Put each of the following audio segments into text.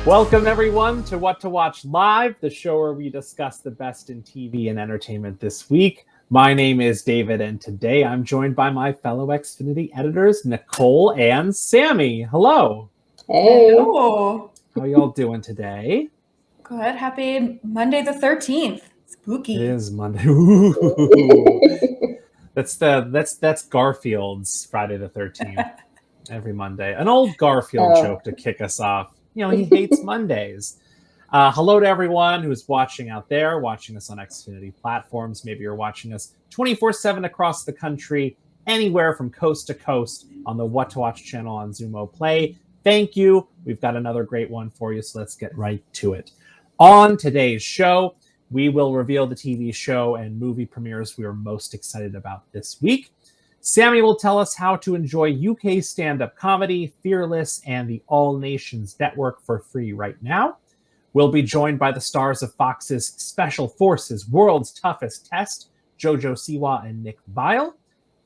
Welcome, everyone, to What to Watch Live, the show where we discuss the best in TV and entertainment this week. My name is David, and today I'm joined by my fellow Xfinity editors, Nicole and Sammy. Hello. Hey. Hello. How y'all doing today? Good. Happy Monday the 13th. Spooky. It is Monday. Ooh. That's Garfield's Friday the 13th. Every Monday. An old Garfield joke to kick us off. You know, he hates Mondays. Hello to everyone who's watching out there, watching us on Xfinity platforms. Maybe you're watching us 24/7 across the country, anywhere from coast to coast on the What to Watch channel on Xumo Play. Thank you. We've got another great one for you, so let's get right to it. On today's show, we will reveal the TV show and movie premieres we are most excited about this week. Sammy will tell us how to enjoy UK stand-up comedy, Fearless, and the All Nations Network for free right now. We'll be joined by the stars of Fox's Special Forces World's Toughest Test, Jojo Siwa and Nick Vile.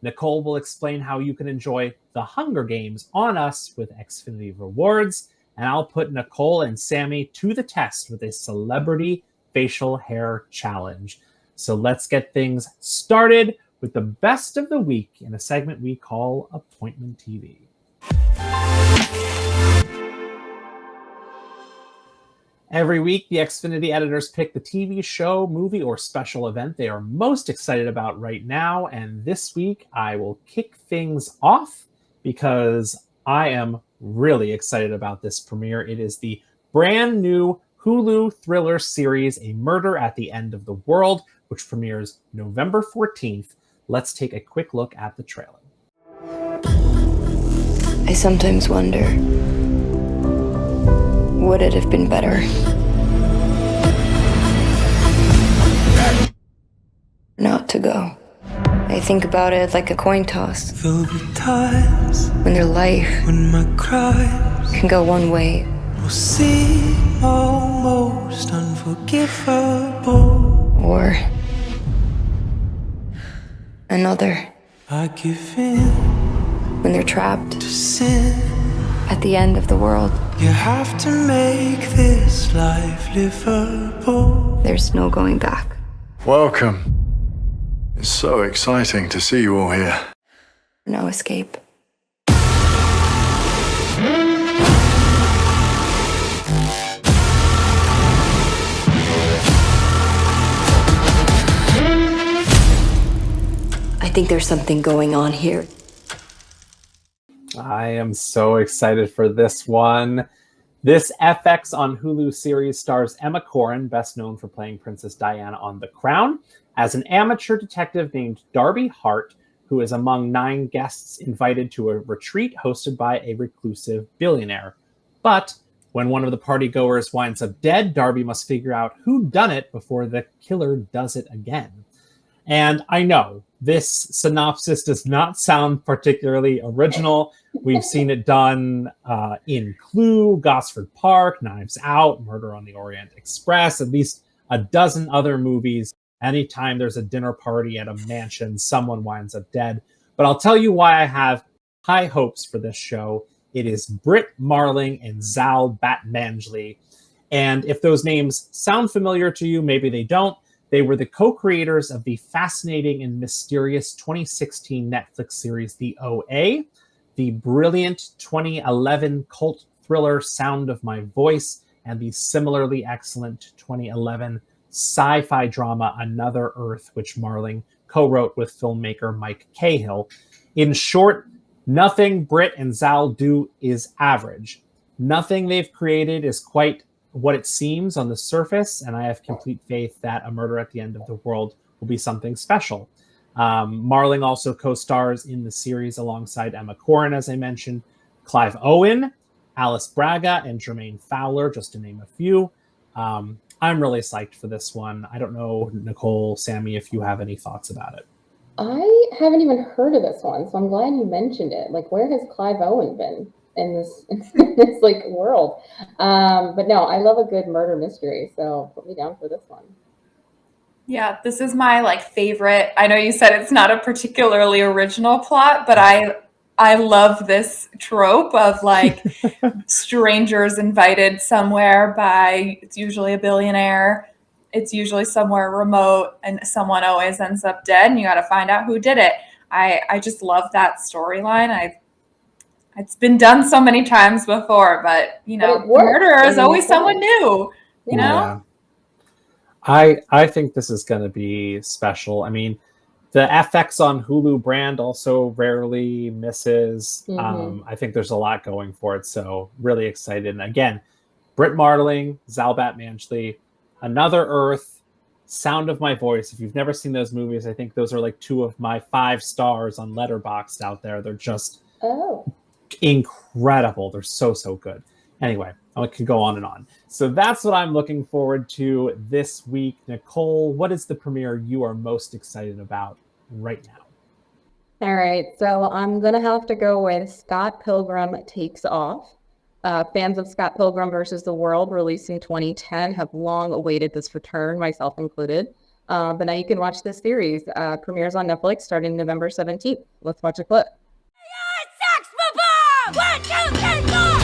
Nicole will explain how you can enjoy The Hunger Games on us with Xfinity Rewards. And I'll put Nicole and Sammy to the test with a celebrity facial hair challenge. So let's get things started with the best of the week in a segment we call Appointment TV. Every week, the Xfinity editors pick the TV show, movie, or special event they are most excited about right now. And this week, I will kick things off because I am really excited about this premiere. It is the brand new Hulu thriller series, A Murder at the End of the World, which premieres November 14th. Let's take a quick look at the trailer. I sometimes wonder, would it have been better not to go? I think about it like a coin toss. There'll be times when their life when my cries can go one way will seem almost unforgivable, or another. I give in When they're trapped to sin. at the end of the world, You have to make this life livable. there's no going back. Welcome. It's so exciting to see you all here. No escape. I think there's something going on here. I am so excited for this one. This FX on Hulu series stars Emma Corrin, best known for playing Princess Diana on The Crown, as an amateur detective named Darby Hart, who is among 9 guests invited to a retreat hosted by a reclusive billionaire. But when one of the partygoers winds up dead, Darby must figure out who done it before the killer does it again. And I know this synopsis does not sound particularly original. We've seen it done in Clue, Gosford Park, Knives Out, Murder on the Orient Express, at least a dozen other movies. Anytime there's a dinner party at a mansion, someone winds up dead. But I'll tell you why I have high hopes for this show. It is Britt Marling and Zal Batmangley. And if those names sound familiar to you, maybe they don't. They were the co-creators of the fascinating and mysterious 2016 Netflix series The OA, the brilliant 2011 cult thriller Sound of My Voice, and the similarly excellent 2011 sci-fi drama Another Earth, which Marling co-wrote with filmmaker Mike Cahill. In short, nothing Britt and Zal do is average. Nothing they've created is quite what it seems on the surface, and I have complete faith that A Murder at the End of the World will be something special. Marling also co-stars in the series alongside Emma Corrin, as I mentioned, Clive Owen, Alice Braga, and Jermaine Fowler, just to name a few. I'm really psyched for this one. I don't know, Nicole, Sammy, if you have any thoughts about it. I haven't even heard of this one, so I'm glad you mentioned it. Like, where has Clive Owen been in this like world? But no, I love a good murder mystery, so put me down for this one. Yeah, this is my favorite. I know you said it's not a particularly original plot, but I I love this trope of like strangers invited somewhere by, it's usually a billionaire. It's usually somewhere remote and someone always ends up dead and you got to find out who did it. I just love that storyline. It's been done so many times before, but you know, But it the works. murderer I is mean, always it's someone fun. new, you know? Yeah. I think this is going to be special. I mean, the FX on Hulu brand also rarely misses. Mhm. I think there's a lot going for it, so really excited. And again, Britt Marling, Zalbat Manchley, Another Earth, Sound of My Voice. If you've never seen those movies, I think those are like 2 of my 5 stars on Letterboxd out there. They're just Oh. incredible. They're so good. Anyway, I could go on and on. So that's what I'm looking forward to this week. Nicole, what is the premiere you are most excited about right now? All right, so I'm gonna have to go with Scott Pilgrim Takes Off. Fans of Scott Pilgrim versus the World, released in 2010, have long awaited this return, myself included. But now you can watch this series. Premieres on Netflix starting November 17th. Let's watch a clip. Sex before! 1, 2, 3, 4!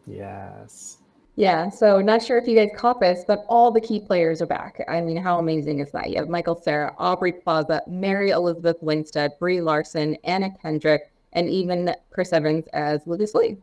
Yes. Yeah, so not sure if you guys caught this, but all the key players are back. I mean, how amazing is that? You have Michael Cera, Aubrey Plaza, Mary Elizabeth Winstead, Brie Larson, Anna Kendrick, and even Chris Evans as Lucas Lee.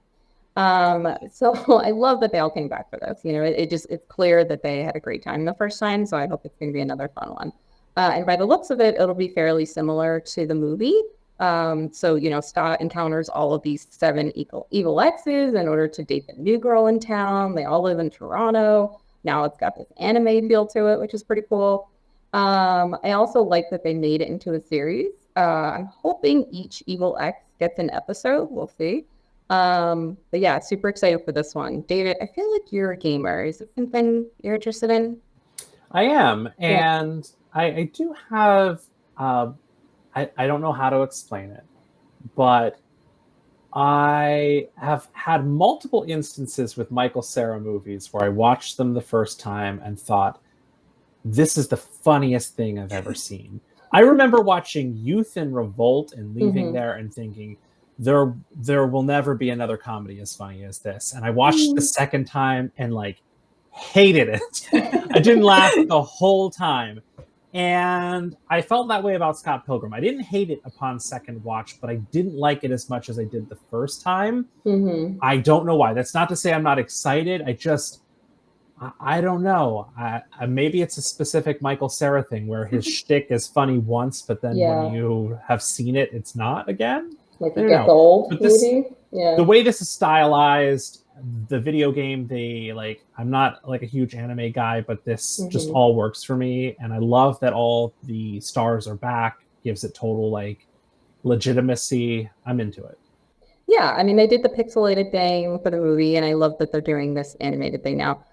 So I love that they all came back for this. You know, it's clear that they had a great time the first time, so I hope it's going to be another fun one. And by the looks of it, it'll be fairly similar to the movie. So, you know, Scott encounters all of these 7 evil exes in order to date the new girl in town. They all live in Toronto. Now it's got this anime feel to it, which is pretty cool. I also like that they made it into a series. I'm hoping each evil ex gets an episode. We'll see. But yeah, super excited for this one. David, I feel like you're a gamer. Is it something you're interested in? I am. And I do have, I don't know how to explain it, but I have had multiple instances with Michael Cera movies where I watched them the first time and thought, this is the funniest thing I've ever seen. I remember watching Youth in Revolt and leaving there and thinking, there will never be another comedy as funny as this. And I watched the second time and like hated it. I didn't laugh the whole time. And I felt that way about Scott Pilgrim. I didn't hate it upon second watch, but I didn't like it as much as I did the first time. I don't know why. That's not to say I'm not excited. I don't know. Maybe it's a specific Michael Cera thing where his shtick is funny once, but then when you have seen it, it's not again. Like it gets old, but this, maybe? Yeah. The way this is stylized, the video game, I'm not like a huge anime guy, but this just all works for me. And I love that all the stars are back, gives it total like legitimacy. I'm into it. Yeah, I mean, they did the pixelated thing for the movie, and I love that they're doing this animated thing now.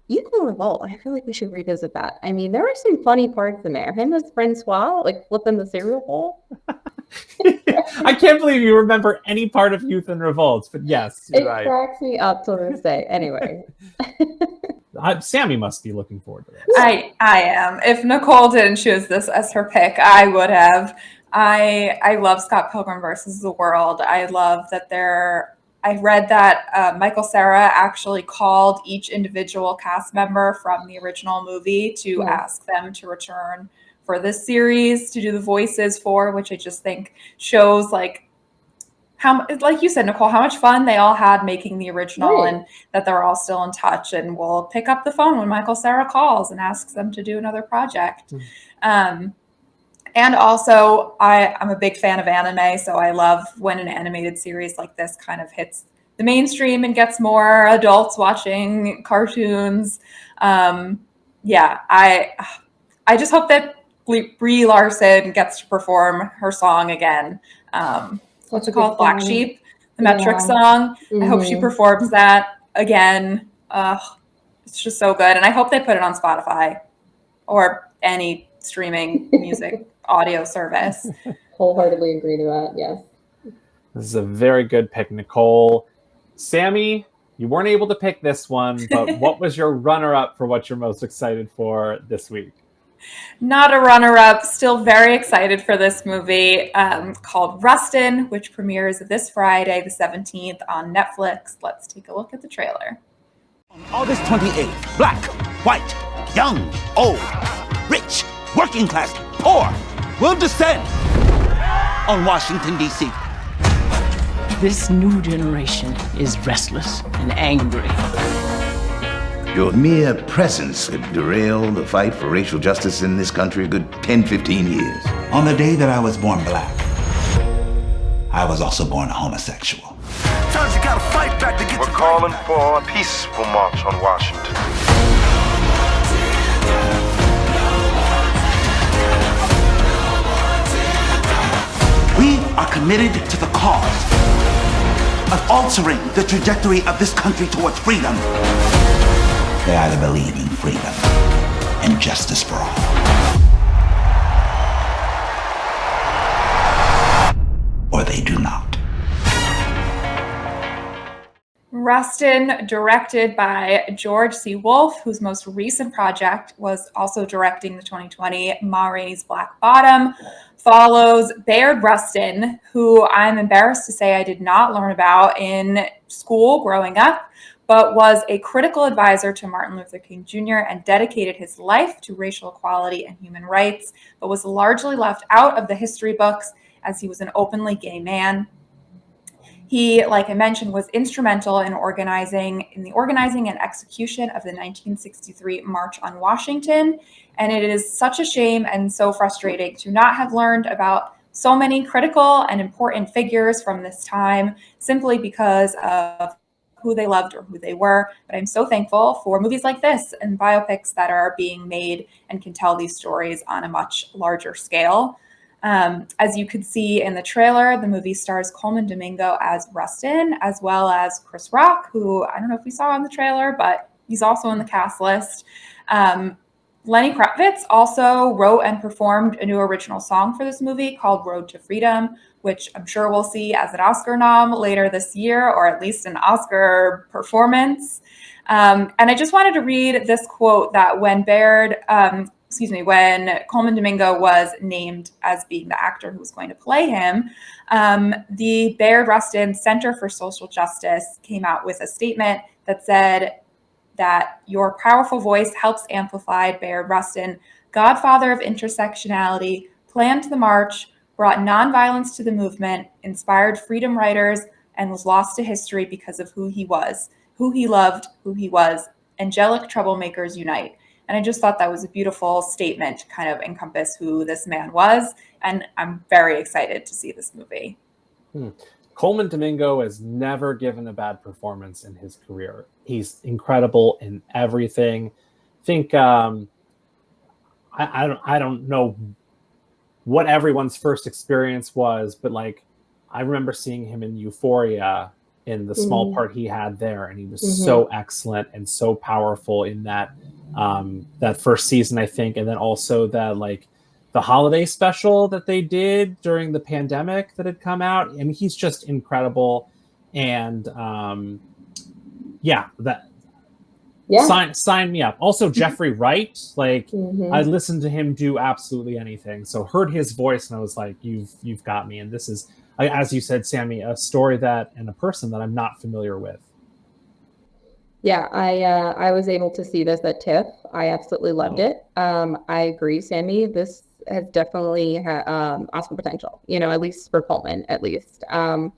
Youth in Revolt, I feel like we should revisit that. I mean, there are some funny parts in there. Him as Francois, like flipping the cereal bowl. I can't believe you remember any part of Youth in Revolt, but yes, you're right. It cracks me up to this day. Anyway. Sammy must be looking forward to this. I am. If Nicole didn't choose this as her pick, I would have. I love Scott Pilgrim versus the World. I love that I read that Michael Cera actually called each individual cast member from the original movie to ask them to return for this series to do the voices for, which I just think shows like how, like you said, Nicole, how much fun they all had making the original and that they're all still in touch and will pick up the phone when Michael Cera calls and asks them to do another project. And also, I'm a big fan of anime, so I love when an animated series like this kind of hits the mainstream and gets more adults watching cartoons. Yeah, I just hope that Brie Larson gets to perform her song again. What's it called? Black Sheep, the metric song. I hope she performs that again. It's just so good. And I hope they put it on Spotify or any streaming music audio service. Wholeheartedly agree to that, yes. This is a very good pick, Nicole. Sammy, you weren't able to pick this one, but what was your runner-up for what you're most excited for this week? Not a runner-up. Still very excited for this movie called Rustin, which premieres this Friday, the 17th on Netflix. Let's take a look at the trailer. On August 28th, black, white, young, old, rich, working class, poor will descend on Washington, D.C. This new generation is restless and angry. Your mere presence could derail the fight for racial justice in this country a good 10, 15 years. On the day that I was born black, I was also born a homosexual. Sometimes you gotta fight back to get We're calling for a peaceful march on Washington. We are committed to the cause of altering the trajectory of this country towards freedom. They either believe in freedom and justice for all, or they do not. Rustin, directed by George C. Wolfe, whose most recent project was also directing the 2020 Ma Rainey's Black Bottom, follows Bayard Rustin, who I'm embarrassed to say I did not learn about in school growing up, but was a critical advisor to Martin Luther King Jr. and dedicated his life to racial equality and human rights, but was largely left out of the history books as he was an openly gay man. He, like I mentioned, was instrumental in the organizing and execution of the 1963 March on Washington. And it is such a shame and so frustrating to not have learned about so many critical and important figures from this time simply because of who they loved or who they were. But I'm so thankful for movies like this and biopics that are being made and can tell these stories on a much larger scale. As you could see in the trailer, the movie stars Coleman Domingo as Rustin, as well as Chris Rock, who I don't know if we saw in the trailer, but he's also in the cast list. Lenny Kravitz also wrote and performed a new original song for this movie called Road to Freedom, which I'm sure we'll see as an Oscar nom later this year, or at least an Oscar performance. And I just wanted to read this quote that when Coleman Domingo was named as being the actor who was going to play him, the Bayard Rustin Center for Social Justice came out with a statement that said that your powerful voice helps amplify Bayard Rustin, godfather of intersectionality, planned the march, brought nonviolence to the movement, inspired freedom writers, and was lost to history because of who he was, who he loved, who he was. Angelic troublemakers unite. And I just thought that was a beautiful statement to kind of encompass who this man was. And I'm very excited to see this movie. Coleman Domingo has never given a bad performance in his career. He's incredible in everything. I think I don't know what everyone's first experience was, but like I remember seeing him in Euphoria in the small part he had there, and he was so excellent and so powerful in that first season, I think, and then also that like the holiday special that they did during the pandemic that had come out. I mean, he's just incredible, and sign me up. Also, Jeffrey Wright, like I listened to him do absolutely anything. So heard his voice, and I was like, "You've got me." And this is, as you said, Sammy, a story that and a person that I'm not familiar with. Yeah, I was able to see this at TIFF. I absolutely loved it. I agree, Sammy. This has definitely Oscar potential, at least for Coleman, at least. And,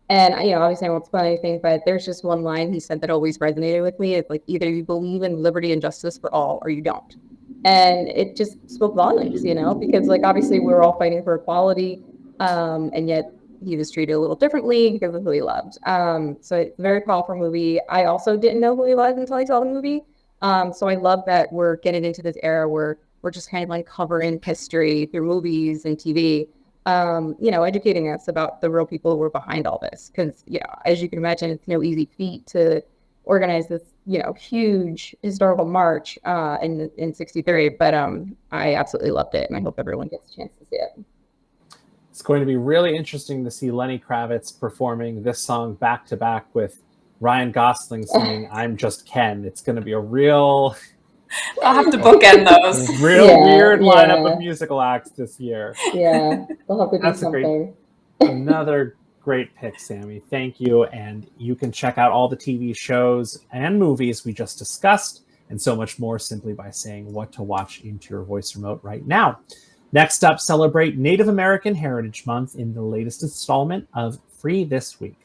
obviously I won't spoil anything, but there's just one line he said that always resonated with me. It's like, either you believe in liberty and justice for all or you don't. And it just spoke volumes, because like obviously we were all fighting for equality, and yet he was treated a little differently because of who he loved. So it's a very powerful movie. I also didn't know who he was until I saw the movie. So I love that we're getting into this era where we're just kind of like covering history through movies and TV, educating us about the real people who were behind all this. Because, as you can imagine, it's no easy feat to organize this, huge historical march in 63. But I absolutely loved it, and I hope everyone gets a chance to see it. It's going to be really interesting to see Lenny Kravitz performing this song back to back with Ryan Gosling singing "I'm Just Ken." It's going to be a real I'll have to bookend those. weird lineup of musical acts this year. Yeah, they'll have to do That's something. Another great pick, Sammy. Thank you. And you can check out all the TV shows and movies we just discussed and so much more simply by saying what to watch into your voice remote right now. Next up, celebrate Native American Heritage Month in the latest installment of Free This Week.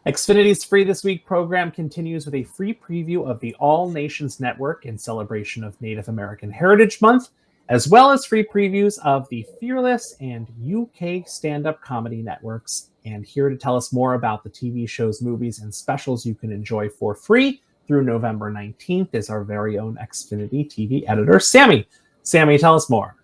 Xfinity's Free This Week program continues with a free preview of the All Nations Network in celebration of Native American Heritage Month, as well as free previews of the Fearless and UK stand-up comedy networks. And here to tell us more about the TV shows, movies, and specials you can enjoy for free through November 19th is our very own Xfinity TV editor, Sammy. Sammy, tell us more.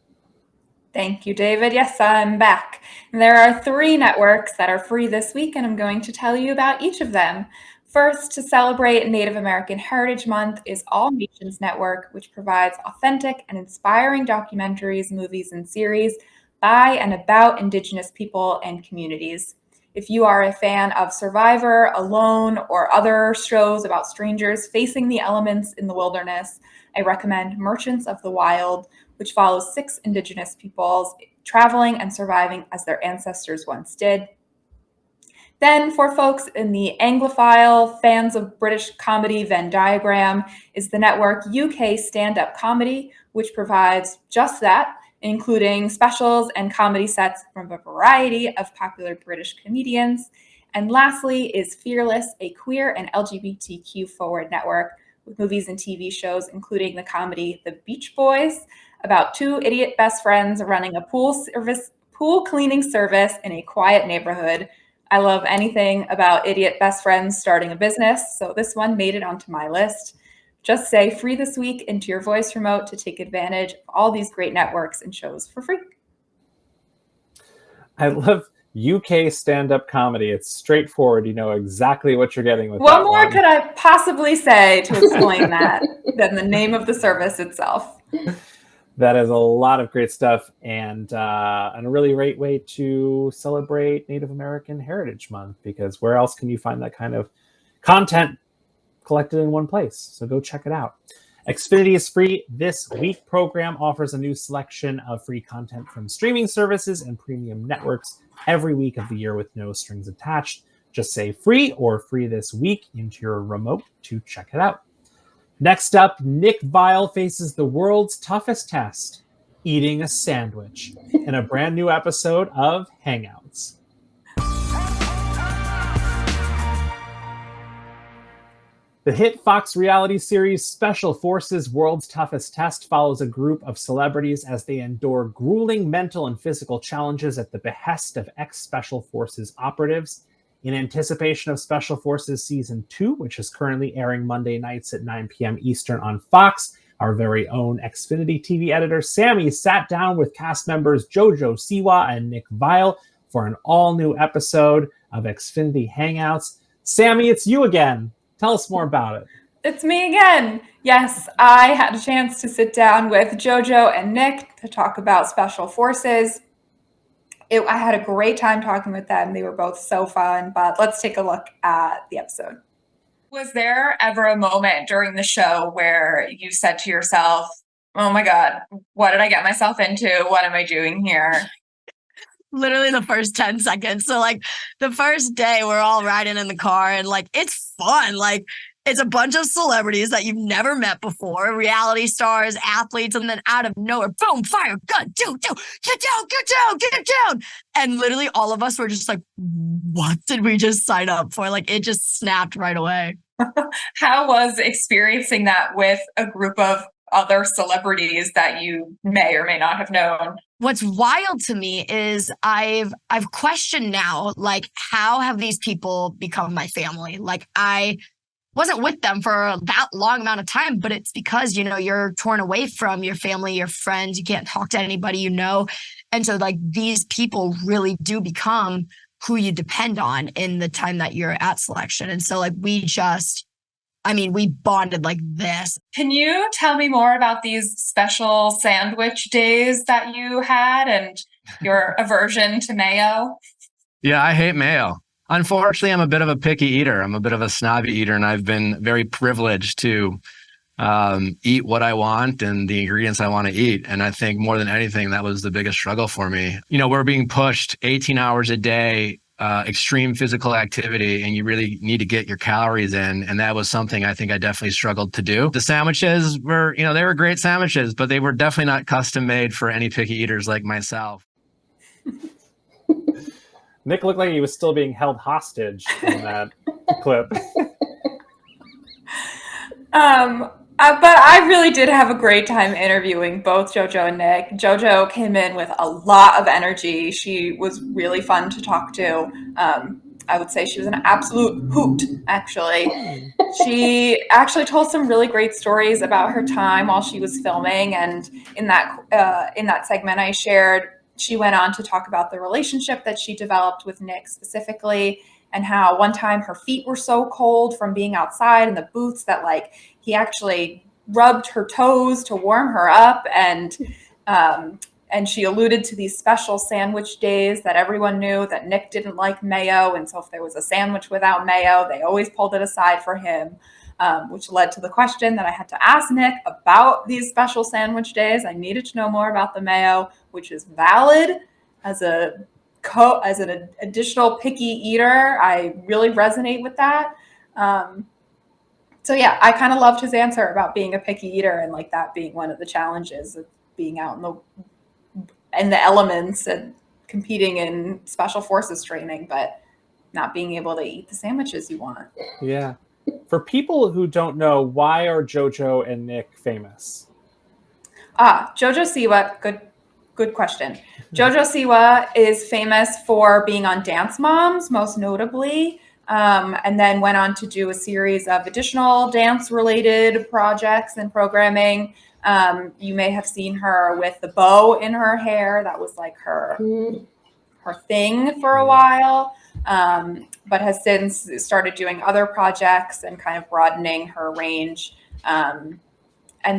Thank you, David. Yes, I'm back. There are 3 networks that are free this week, and I'm going to tell you about each of them. First, to celebrate Native American Heritage Month is All Nations Network, which provides authentic and inspiring documentaries, movies, and series by and about Indigenous people and communities. If you are a fan of Survivor, Alone, or other shows about strangers facing the elements in the wilderness, I recommend Merchants of the Wild, which follows 6 Indigenous peoples traveling and surviving as their ancestors once did. Then for folks in the Anglophile, fans of British comedy Venn diagram, is the network UK Stand-Up Comedy, which provides just that, including specials and comedy sets from a variety of popular British comedians. And lastly is Fearless, a queer and LGBTQ forward network with movies and TV shows, including the comedy The Beach Boys, about 2 idiot best friends running a pool cleaning service in a quiet neighborhood. I love anything about idiot best friends starting a business, so this one made it onto my list. Just say Free This Week into your voice remote to take advantage of all these great networks and shows for free. I love UK stand-up comedy. It's straightforward. You know exactly what you're getting with What that more one. could I possibly say to explain that than the name of the service itself? That is a lot of great stuff and a really great way to celebrate Native American Heritage Month, because where else can you find that kind of content collected in one place? So go check it out. Xfinity's Free This Week program offers a new selection of free content from streaming services and premium networks every week of the year with no strings attached. Just say free or Free This Week into your remote to check it out. Next up, Nick Vile faces the world's toughest test, eating a sandwich, in a brand new episode of Hangouts. The hit Fox reality series Special Forces World's Toughest Test follows a group of celebrities as they endure grueling mental and physical challenges at the behest of ex-Special Forces operatives. In anticipation of Special Forces Season 2, which is currently airing Monday nights at 9 p.m. Eastern on Fox, our very own Xfinity TV editor Sammy sat down with cast members Jojo Siwa and Nick Vile for an all-new episode of Xfinity Hangouts. Sammy, it's you again. Tell us more about it. It's me again. Yes, I had a chance to sit down with Jojo and Nick to talk about Special Forces. I had a great time talking with them. They were both so fun, but let's take a look at the episode. Was there ever a moment during the show where you said to yourself, oh my God, what did I get myself into? What am I doing here? Literally the first 10 seconds. So like the first day we're all riding in the car and like, it's fun. Like It's a bunch of celebrities that you've never met before, reality stars, athletes, and then out of nowhere, boom, fire, gun, get down. And literally all of us were just like, what did we just sign up for? Like, it just snapped right away. How was experiencing that with a group of other celebrities that you may or may not have known? What's wild to me is I've questioned now, like, how have these people become my family? Like, I wasn't with them for that long amount of time, but it's because, you know, you're torn away from your family, your friends, you can't talk to anybody you know. And so like these people really do become who you depend on in the time that you're at selection. And so like we bonded like this. Can you tell me more about these special sandwich days that you had and your aversion to mayo? Yeah, I hate mayo. Unfortunately, I'm a bit of a picky eater. I'm a bit of a snobby eater, and I've been very privileged to eat what I want and the ingredients I want to eat. And I think more than anything, that was the biggest struggle for me. You know, we're being pushed 18 hours a day, extreme physical activity, and you really need to get your calories in. And that was something I think I definitely struggled to do. The sandwiches were, you know, they were great sandwiches, but they were definitely not custom made for any picky eaters like myself. Nick looked like he was still being held hostage in that clip. But I really did have a great time interviewing both JoJo and Nick. JoJo came in with a lot of energy. She was really fun to talk to. I would say she was an absolute hoot, actually. She actually told some really great stories about her time while she was filming. And in that segment I shared, she went on to talk about the relationship that she developed with Nick specifically, and how one time her feet were so cold from being outside in the booths that like he actually rubbed her toes to warm her up. And she alluded to these special sandwich days that everyone knew that Nick didn't like mayo. And so if there was a sandwich without mayo, they always pulled it aside for him, which led to the question that I had to ask Nick about these special sandwich days. I needed to know more about the mayo, which is valid as an additional picky eater. I really resonate with that. So yeah, I kind of loved his answer about being a picky eater and like that being one of the challenges of being out in the elements and competing in special forces training, but not being able to eat the sandwiches you want. Yeah. For people who don't know, why are JoJo and Nick famous? JoJo Siwa, good question. JoJo Siwa is famous for being on Dance Moms, most notably, and then went on to do a series of additional dance-related projects and programming. You may have seen her with the bow in her hair. That was like her thing for a while, but has since started doing other projects and kind of broadening her range. And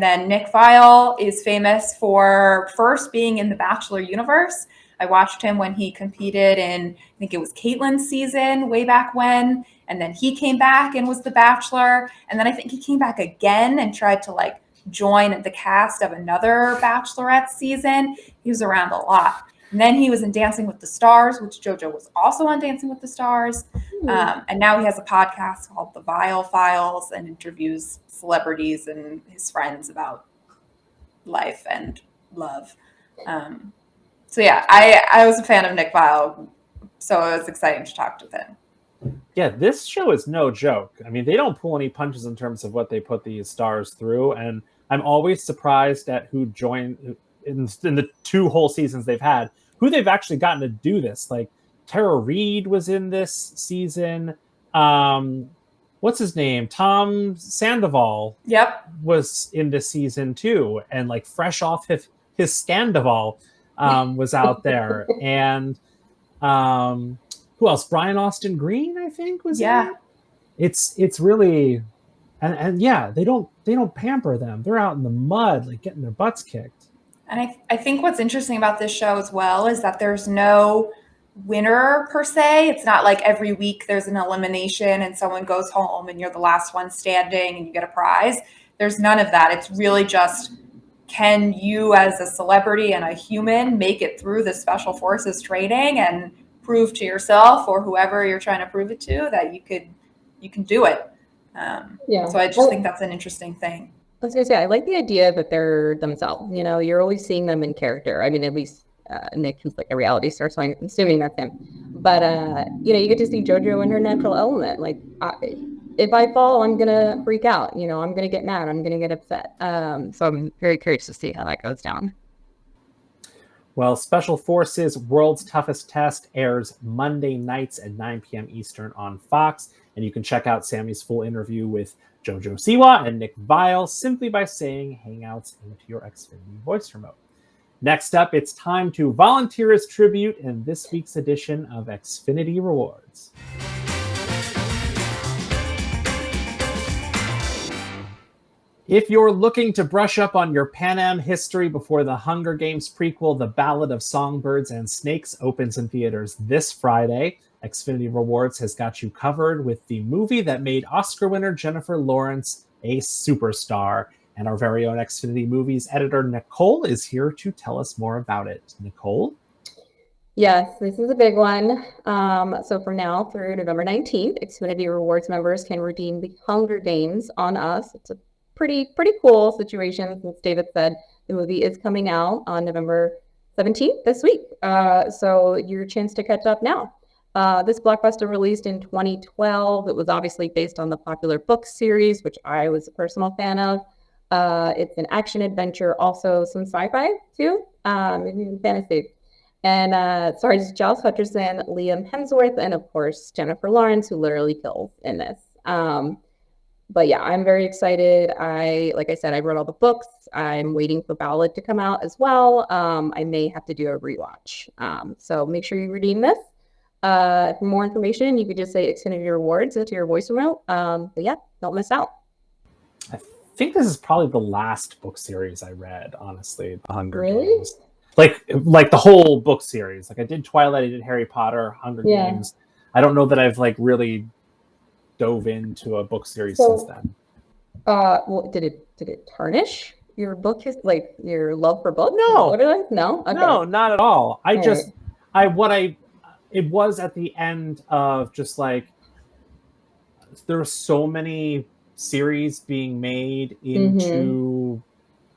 then Nick Viall is famous for first being in the Bachelor universe. I watched him when he competed in, I think it was Caitlyn's season way back when. And then he came back and was the Bachelor. And then I think he came back again and tried to like join the cast of another Bachelorette season. He was around a lot. And then he was in Dancing with the Stars, which JoJo was also on Dancing with the Stars. And now he has a podcast called The Viall Files and interviews celebrities and his friends about life and love. So yeah, I was a fan of Nick Viall, so it was exciting to talk to him. Yeah, this show is no joke. I mean, they don't pull any punches in terms of what they put these stars through, and I'm always surprised at who joined in the 2 whole seasons they've had, who they've actually gotten to do this. Like Tara Reid was in this season. What's his name? Tom Sandoval. Yep. Was in this season too, and like fresh off his Scandival was out there, and who else? Brian Austin Green, I think, was. Yeah. It's really, and yeah, they don't pamper them. They're out in the mud, like getting their butts kicked. And I think what's interesting about this show as well is that there's no winner per se. It's not like every week there's an elimination and someone goes home and you're the last one standing and you get a prize. There's none of that. It's really just, can you as a celebrity and a human make it through the special forces training and prove to yourself or whoever you're trying to prove it to that you can do it. So I just think that's an interesting thing. I was gonna say, I like the idea that they're themselves. You know, you're always seeing them in character. I mean, at least Nick is like a reality star, so I'm assuming that's him. But you know, you get to see JoJo in her natural element. Like, if I fall, I'm gonna freak out. You know, I'm gonna get mad. I'm gonna get upset. So I'm very curious to see how that goes down. Well, Special Forces World's Toughest Test airs Monday nights at 9 p.m. Eastern on Fox, and you can check out Sammy's full interview with Jojo Siwa and Nick Vile simply by saying Hangouts into your Xfinity voice remote. Next up, it's time to volunteer as tribute in this week's edition of Xfinity Rewards. If you're looking to brush up on your Pan Am history before the Hunger Games prequel, The Ballad of Songbirds and Snakes, opens in theaters this Friday, Xfinity Rewards has got you covered with the movie that made Oscar winner Jennifer Lawrence a superstar. And our very own Xfinity Movies editor, Nicole, is here to tell us more about it. Nicole? Yes, this is a big one. So from now through November 19th, Xfinity Rewards members can redeem the Hunger Games on us. It's a pretty cool situation, since David said the movie is coming out on November 17th this week. So your chance to catch up now. This blockbuster released in 2012. It was obviously based on the popular book series, which I was a personal fan of. It's an action adventure, also some sci-fi too, maybe fantasy. And stars Giles Hutcherson, Liam Hemsworth, and of course Jennifer Lawrence, who literally kills in this. But yeah, I'm very excited. Like I said, I read all the books. I'm waiting for Ballad to come out as well. I may have to do a rewatch. So make sure you redeem this. For more information, you could just say Xfinity Rewards into your voice remote. But yeah, don't miss out. I think this is probably the last book series I read, honestly, The Hunger Really? Games. Like the whole book series. Like I did Twilight, I did Harry Potter, Hunger Games. I don't know that I've like really dove into a book series since then. Well, did it tarnish your book, like your love for books? No. No? Okay. No, not at all. It was at the end of just like, there were so many series being made into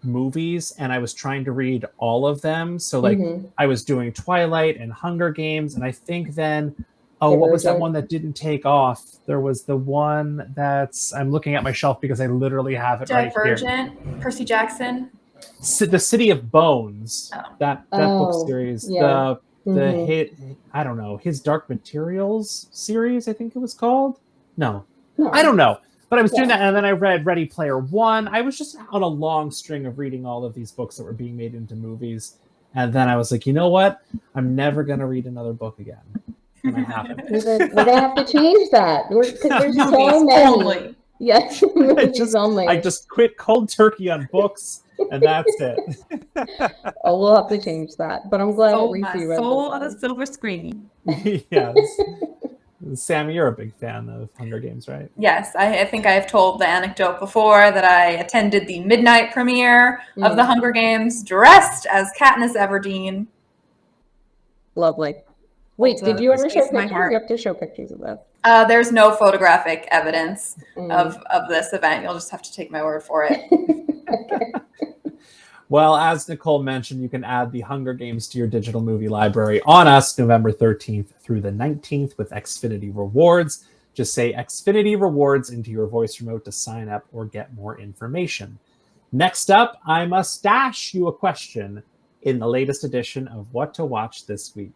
movies, and I was trying to read all of them. So like I was doing Twilight and Hunger Games, and I think then, what was that one that didn't take off? There was the one that's, I'm looking at my shelf because I literally have it right here. Divergent, Percy Jackson. The City of Bones. That book series. Yeah. The hit, I don't know, his Dark Materials series, I think it was called. No. I don't know. But I was doing that, and then I read Ready Player One. I was just on a long string of reading all of these books that were being made into movies. And then I was like, you know what? I'm never going to read another book again. And I haven't. We're going to have to change that. Because there's so many. Only. Yes, I just quit cold turkey on books, and that's it. Oh, we'll have to change that. But I'm glad at least you read soul on a silver screen. Yes. Sammy, you're a big fan of Hunger Games, right? Yes, I think I've told the anecdote before that I attended the midnight premiere of the Hunger Games dressed as Katniss Everdeen. Lovely. Wait, did you ever show pictures? You have to show pictures of this. There's no photographic evidence of this event. You'll just have to take my word for it. Okay. Well, as Nicole mentioned, you can add the Hunger Games to your digital movie library on us November 13th through the 19th with Xfinity Rewards. Just say Xfinity Rewards into your voice remote to sign up or get more information. Next up, I must dash you a question in the latest edition of What to Watch This Week.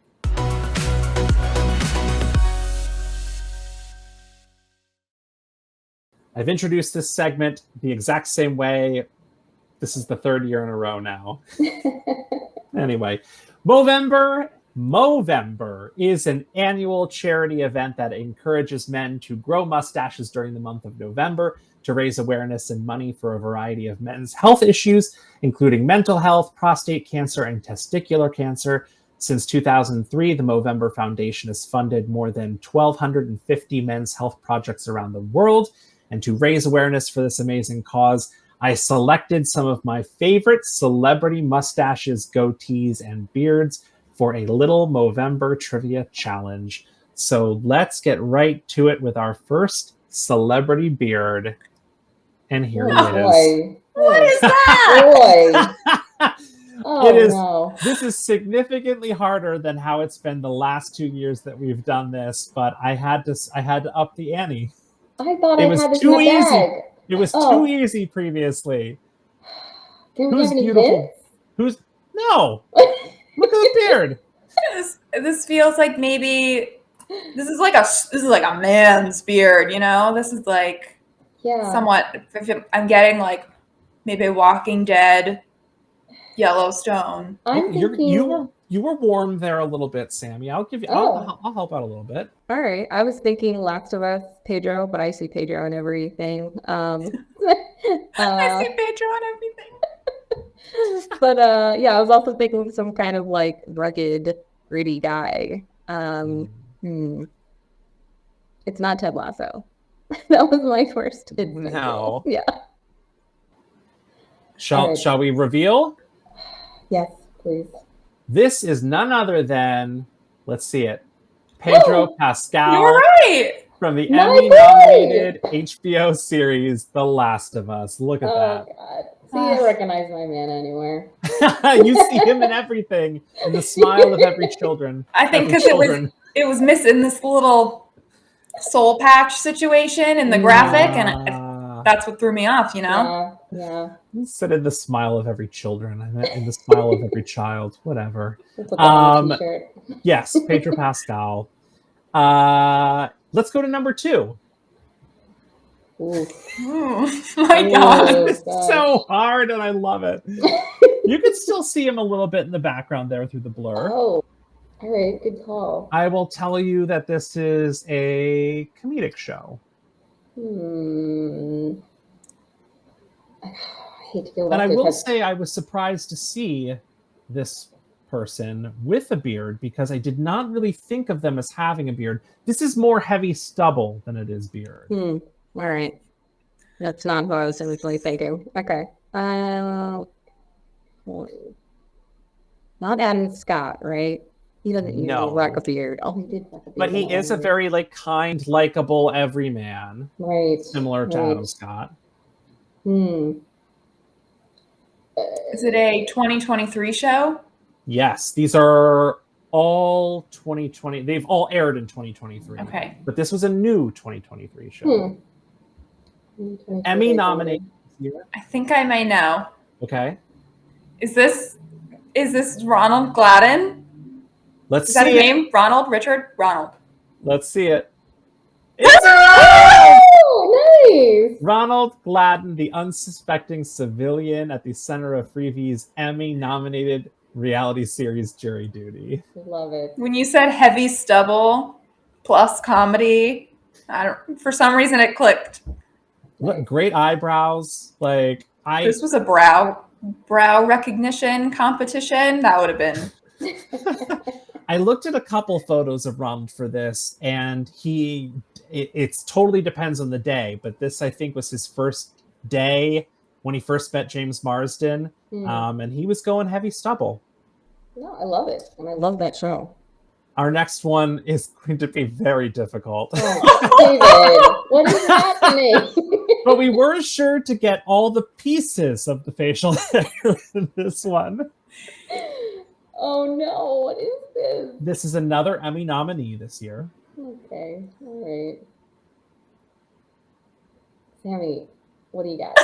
I've introduced this segment the exact same way. This is the third year in a row now. Anyway, Movember is an annual charity event that encourages men to grow mustaches during the month of November to raise awareness and money for a variety of men's health issues, including mental health, prostate cancer, and testicular cancer. Since 2003, the Movember Foundation has funded more than 1,250 men's health projects around the world. And to raise awareness for this amazing cause, I selected some of my favorite celebrity mustaches, goatees, and beards for a little Movember trivia challenge. So let's get right to it with our first celebrity beard. And here he is. Boy. What is that? Boy. Oh, It is. no. This is significantly harder than how it's been the last 2 years that we've done this, but I had to up the ante. I thought It I was had this too in the bag. easy. It was Oh. too easy previously. Do we Who's have any beautiful? hints? Who's no? Look at the beard. This feels like maybe this is like a man's beard, you know? This is like Yeah. somewhat. I'm getting like maybe Walking Dead, Yellowstone. I'm thinking... You were warm there a little bit, Sammy. I'll give you. Oh. I'll help out a little bit. All right. I was thinking Last of Us, Pedro, but I see Pedro in everything. I see Pedro on everything. But yeah, I was also thinking some kind of like rugged, gritty guy. It's not Ted Lasso. That was my first instinct. No. Yeah. Shall we reveal? Yes, please. This is none other than, let's see it, Pedro Pascal. You're right. From the My Emmy-nominated HBO series The Last of Us. Look at Oh, God. See, I recognize my man anywhere. that. You see him in everything, in the smile of every children. I think every because it was missing this little soul patch situation in the graphic, and that's what threw me off, you know? Yeah. You said in the smile of every children. I meant in the smile of every child. Whatever. Put that on a t-shirt. Yes, Pedro Pascal. Let's go to number 2. Oh my God. It's so hard, and I love it. You can still see him a little bit in the background there through the blur. Oh, all right. Good call. I will tell you that this is a comedic show. I hate to go And I left. will say I was surprised to see this person with a beard because I did not really think of them as having a beard. This is more heavy stubble than it is beard. All right. That's not who I was initially thinking. Okay. Not Adam Scott, right? He doesn't usually rock a beard. Oh, he did rock a beard. But he is a very kind, likable everyman. Right. Similar to Adam Scott. Is it a 2023 show? Yes, these are all 2020. They've all aired in 2023. Okay. But this was a new 2023 show. Emmy nominated this year. I think I may know. Okay. Is this Ronald Gladden? Let's Is that see his it. name? Ronald. Let's see it. Oh, nice. Ronald Gladden, the unsuspecting civilian at the center of Freeview's Emmy-nominated reality series Jury Duty. Love it. When you said heavy stubble plus comedy, for some reason it clicked. Look, great eyebrows. This was a brow recognition competition. That would have been. I looked at a couple photos of Ronald for this, and it's totally depends on the day, but this I think was his first day when he first met James Marsden, and he was going heavy stubble. No, I love it. And I love that show. Our next one is going to be very difficult. Oh, David, what is happening? But we were sure to get all the pieces of the facial hair in this one. Oh no, what is this? This is another Emmy nominee this year. Okay, all right. Sammy, what do you got?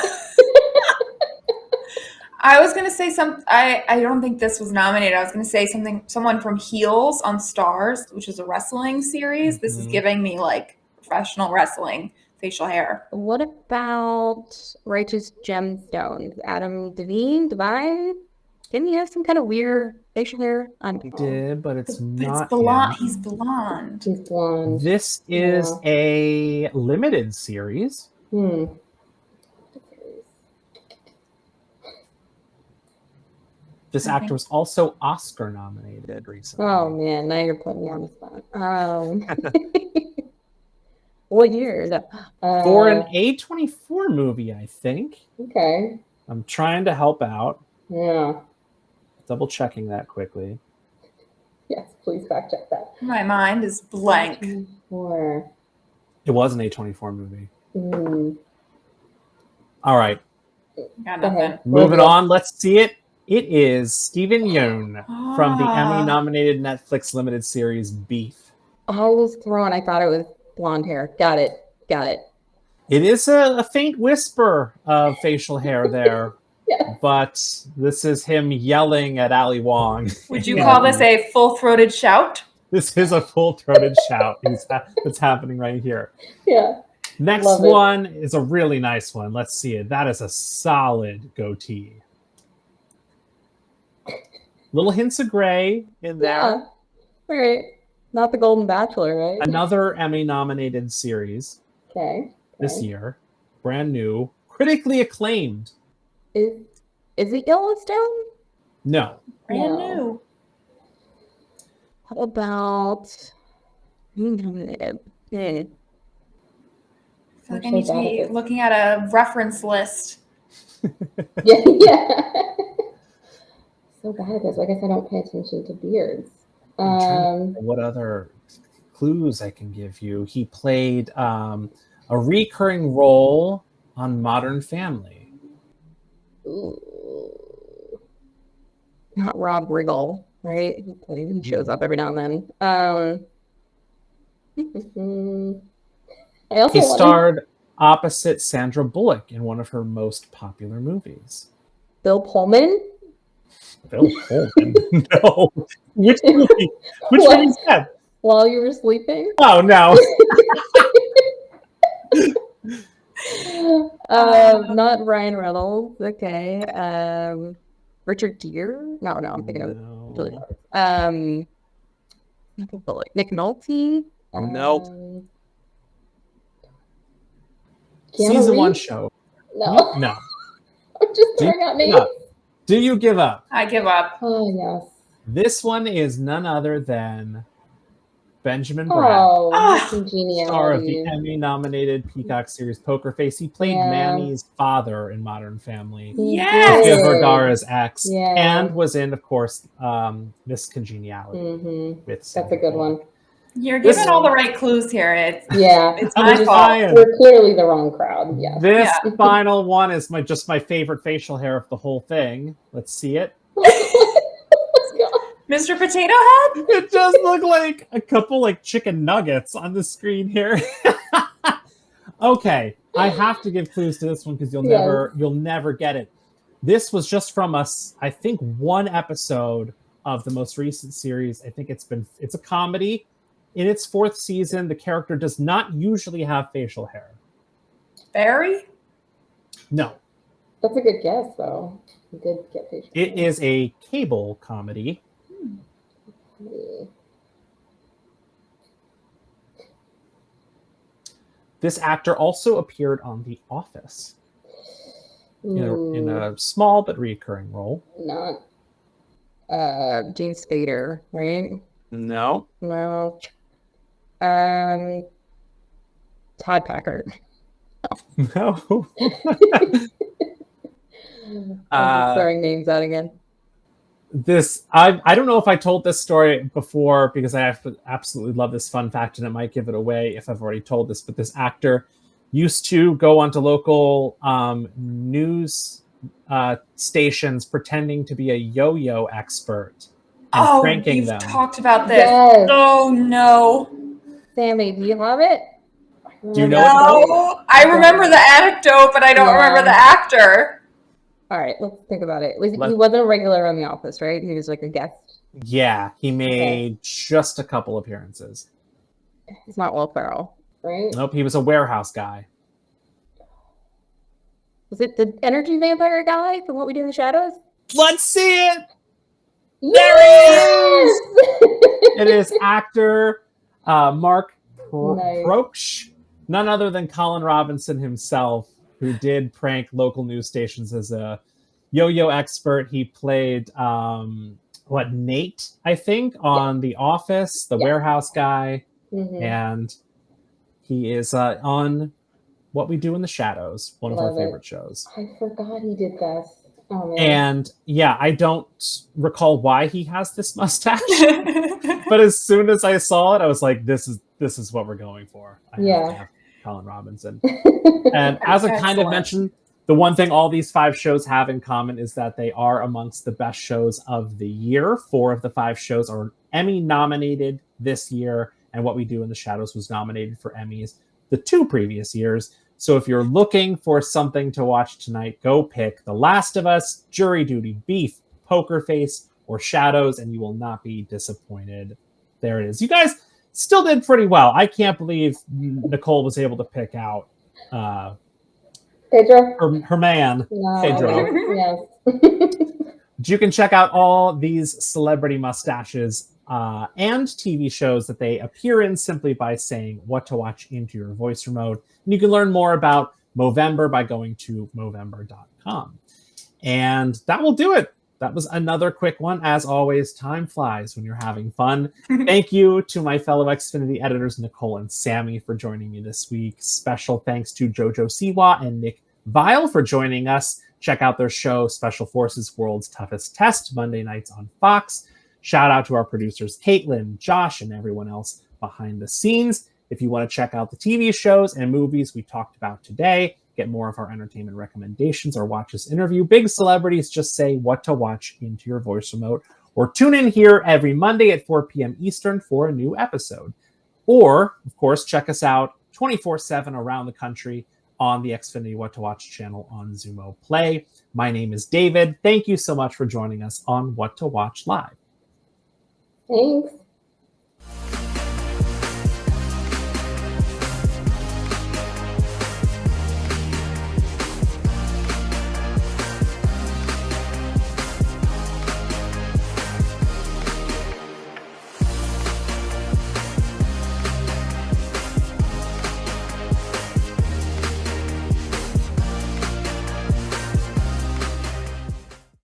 I was gonna say I don't think this was nominated. I was gonna say someone from Heels on Stars, which is a wrestling series. This is giving me like professional wrestling facial hair. What about Righteous Gemstones? Adam Devine? Didn't he have some kind of weird facial hair? He did, but it's not. It's blonde. him. He's blonde. He's blonde. This is a limited series. This actor was also Oscar nominated recently. Oh man, now you're putting me on the spot. What year is that? For an A24 movie, I think. Okay. I'm trying to help out. Yeah. Double checking that quickly. Yes, please fact check that. My mind is blank. Or It was an A24 movie. All right. Got nothing. Moving on. Let's see it. It is Steven Yeun from the Emmy-nominated Netflix limited series Beef. I was thrown. I thought it was blonde hair. Got it. It is a faint whisper of facial hair there, but this is him yelling at Ali Wong. Would you call this a full-throated shout? This is a full-throated shout. That's happening right here. Yeah. Next one is a really nice one. Let's see it. That is a solid goatee. Little hints of gray in there. Yeah. All right. Not the Golden Bachelor, right? Another Emmy-nominated series. Okay. This year. Brand new. Critically acclaimed. Is it Yellowstone? No. Brand new. How about... I feel like I need to be looking at a reference list. Yeah. So bad at this. I guess I don't pay attention to beards. What other clues I can give you? He played a recurring role on Modern Family. Ooh. Not Rob Riggle, right? He shows up every now and then. He starred opposite Sandra Bullock in one of her most popular movies. Bill Pullman? Bill Pullman? No. Which movie? Which one is that? While you were sleeping? Oh, no. Not Ryan Reynolds. Okay. Richard Gere? No, I'm thinking of Julie Roberts. Nick Nolte? Nope. Season 1 show. No. No. I'm just throwing out names. Do you give up? I give up. Oh, yes. This one is none other than Benjamin Bratt. Star of the Emmy-nominated Peacock series Poker Face. He played Manny's father in Modern Family. Yes. Sofia Vergara's ex. And was in, of course, Miss Congeniality. That's a good one. You're giving all the right clues here. It's my fault. We're clearly the wrong crowd. Yeah. This final one is just my favorite facial hair of the whole thing. Let's see it. Mr. Potato Head? It does look like a couple chicken nuggets on the screen here. Okay, I have to give clues to this one because you'll never get it. This was just from us, I think, one episode of the most recent series. I think it's a comedy. In its 4th season, the character does not usually have facial hair. Barry? No. That's a good guess, though. Good get facial hair. It is a cable comedy. This actor also appeared on The Office in a small but recurring role. Not James Spader, right? No. Well, Todd Packard. No. I'm throwing names out again. I don't know if I told this story before because I absolutely love this fun fact and it might give it away if I've already told this, but this actor used to go onto local news stations pretending to be a yo-yo expert and pranking them. You've talked about this. Yes. Oh, no. Sammy, do you have it? Do you know No. I remember the anecdote, but I don't remember the actor. All right, let's think about it. He wasn't a regular on The Office, right? He was like a guest. Yeah, he made just a couple appearances. It's not Will Ferrell, right? Nope, he was a warehouse guy. Was it the energy vampire guy from What We Do in the Shadows? Let's see it! There he is! It is actor Mark Proksch, none other than Colin Robinson himself, who did prank local news stations as a yo-yo expert. He played Nate, I think, on The Office, the warehouse guy, and he is on What We Do in the Shadows, one of our favorite shows. I forgot he did this. Oh, man. And yeah, I don't recall why he has this mustache, but as soon as I saw it, I was like, "This is what we're going for." Colin Robinson. And as I kind of mentioned, the one thing all these 5 shows have in common is that they are amongst the best shows of the year. 4 of the 5 shows are Emmy nominated this year, and What We Do in the Shadows was nominated for Emmys the 2 previous years. So if you're looking for something to watch tonight, go pick The Last of Us, Jury Duty, Beef, Poker Face, or Shadows, and you will not be disappointed. There it is. You guys still did pretty well. I can't believe Nicole was able to pick out Pedro? her man, No, Pedro. yes. You can check out all these celebrity mustaches and TV shows that they appear in simply by saying what to watch into your voice remote. And you can learn more about Movember by going to Movember.com. And that will do it. That was another quick one. As always, time flies when you're having fun. Thank you to my fellow Xfinity editors, Nicole and Sammy, for joining me this week. Special thanks to Jojo Siwa and Nick Vile for joining us. Check out their show, Special Forces World's Toughest Test, Monday nights on Fox. Shout out to our producers, Caitlin, Josh, and everyone else behind the scenes. If you want to check out the TV shows and movies we talked about today, get more of our entertainment recommendations, or watch us interview big celebrities, just say what to watch into your voice remote, or tune in here every Monday at 4 p.m. Eastern for a new episode. Or, of course, check us out 24/7 around the country on the Xfinity What to Watch channel on Xumo Play. My name is David. Thank you so much for joining us on What to Watch Live. Thanks.